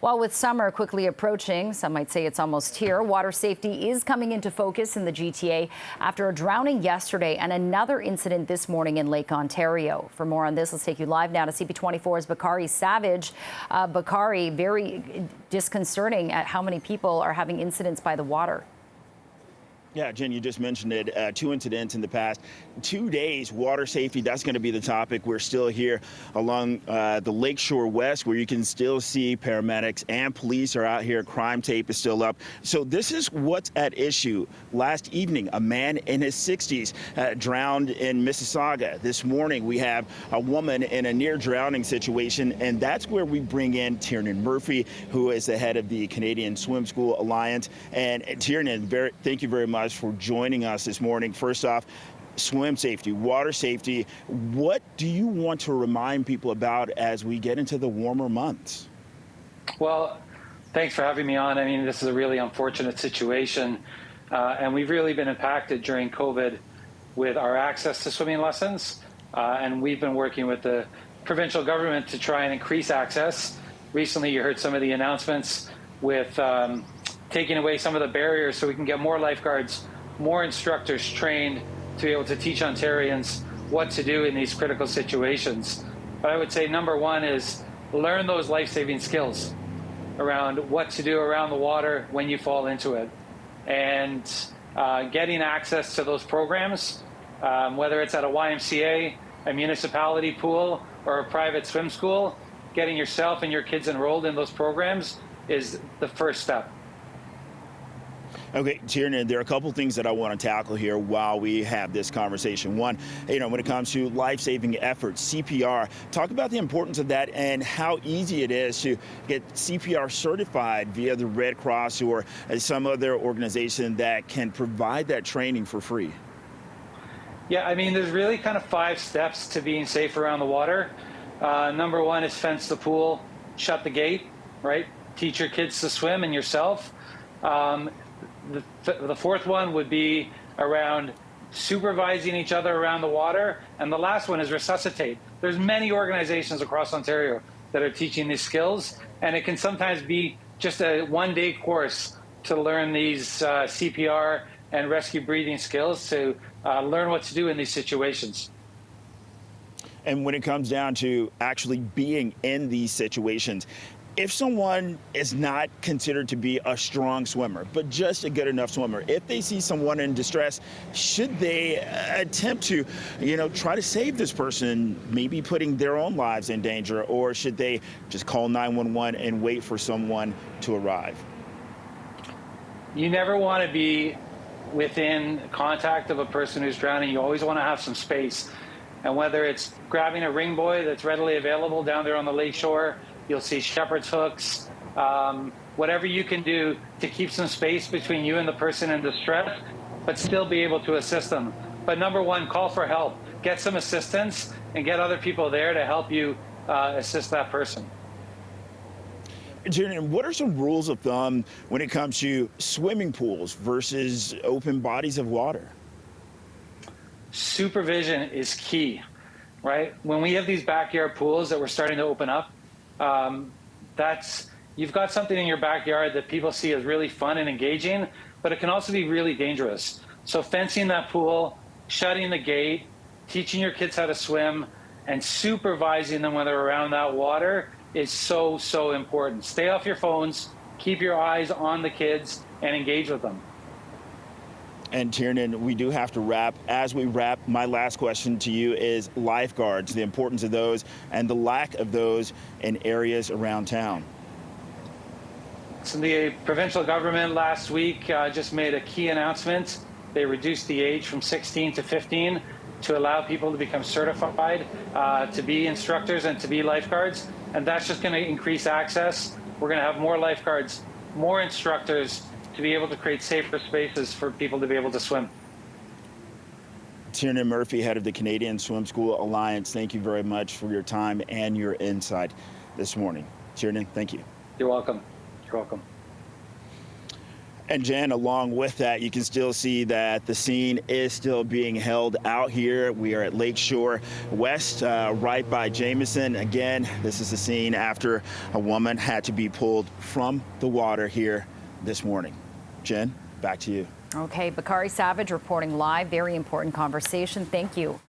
While with summer quickly approaching, some might say it's almost here, water safety is coming into focus in the GTA after a drowning yesterday and another incident this morning in Lake Ontario. For more on this, let's take you live now to CP24's Bakari Savage. Bakari, very disconcerting at how many people are having incidents by the water. Yeah, Jen, you just mentioned it. 2 incidents in the past 2 days. Water safety, that's going to be the topic. We're still here along the Lakeshore West, where you can still see paramedics and police are out here. Crime tape is still up. So this is what's at issue. Last evening, a man in his 60s drowned in Mississauga. This morning, we have a woman in a near drowning situation, and that's where we bring in Tiernan Murphy, who is the head of the Canadian Swim School Alliance. And Tiernan, thank you very much for joining us this morning. First off, swim safety, water safety. What do you want to remind people about as we get into the warmer months? Well, thanks for having me on. I mean, this is a really unfortunate situation, and we've really been impacted during COVID with our access to swimming lessons, and we've been working with the provincial government to try and increase access. Recently, you heard some of the announcements with taking away some of the barriers so we can get more lifeguards, more instructors trained to be able to teach Ontarians what to do in these critical situations. But I would say number one is learn those life-saving skills around what to do around the water when you fall into it. And getting access to those programs, whether it's at a YMCA, a municipality pool, or a private swim school, getting yourself and your kids enrolled in those programs is the first step. Okay, Tiernan, there are a couple things that I want to tackle here while we have this conversation. One, when it comes to life-saving efforts, CPR, talk about the importance of that and how easy it is to get CPR certified via the Red Cross or some other organization that can provide that training for free. Yeah, I mean, there's really kind of 5 steps to being safe around the water. Number one is fence the pool, shut the gate, right? Teach your kids to swim and yourself. The fourth one would be around supervising each other around the water. And the last one is resuscitate. There's many organizations across Ontario that are teaching these skills, and it can sometimes be just a one-day course to learn these CPR and rescue breathing skills to learn what to do in these situations. And when it comes down to actually being in these situations, if someone is not considered to be a strong swimmer, but just a good enough swimmer, if they see someone in distress, should they attempt to, try to save this person, maybe putting their own lives in danger, or should they just call 911 and wait for someone to arrive? You never want to be within contact of a person who's drowning. You always want to have some space. And whether it's grabbing a ring buoy that's readily available down there on the lakeshore, you'll see shepherd's hooks, whatever you can do to keep some space between you and the person in distress, but still be able to assist them. But number one, call for help. Get some assistance and get other people there to help you assist that person. Tiernan, what are some rules of thumb when it comes to swimming pools versus open bodies of water? Supervision is key, right? When we have these backyard pools that we're starting to open up, you've got something in your backyard that people see as really fun and engaging, but it can also be really dangerous. So fencing that pool, shutting the gate, teaching your kids how to swim, and supervising them when they're around that water is so, so important. Stay off your phones, keep your eyes on the kids, and engage with them. And Tiernan, we do have to wrap. As we wrap, my last question to you is lifeguards, the importance of those and the lack of those in areas around town. So the provincial government last week just made a key announcement. They reduced the age from 16 to 15 to allow people to become certified to be instructors and to be lifeguards. And that's just going to increase access. We're going to have more lifeguards, more instructors, to be able to create safer spaces for people to be able to swim. Tiernan Murphy, head of the Canadian Swim School Alliance, thank you very much for your time and your insight this morning. Tiernan, thank you. You're welcome. You're welcome. And Jen, along with that, you can still see that the scene is still being held out here. We are at Lakeshore West, right by Jameson. Again, this is the scene after a woman had to be pulled from the water here this morning. Jen, back to you. Okay, Bakari Savage reporting live. Very important conversation. Thank you.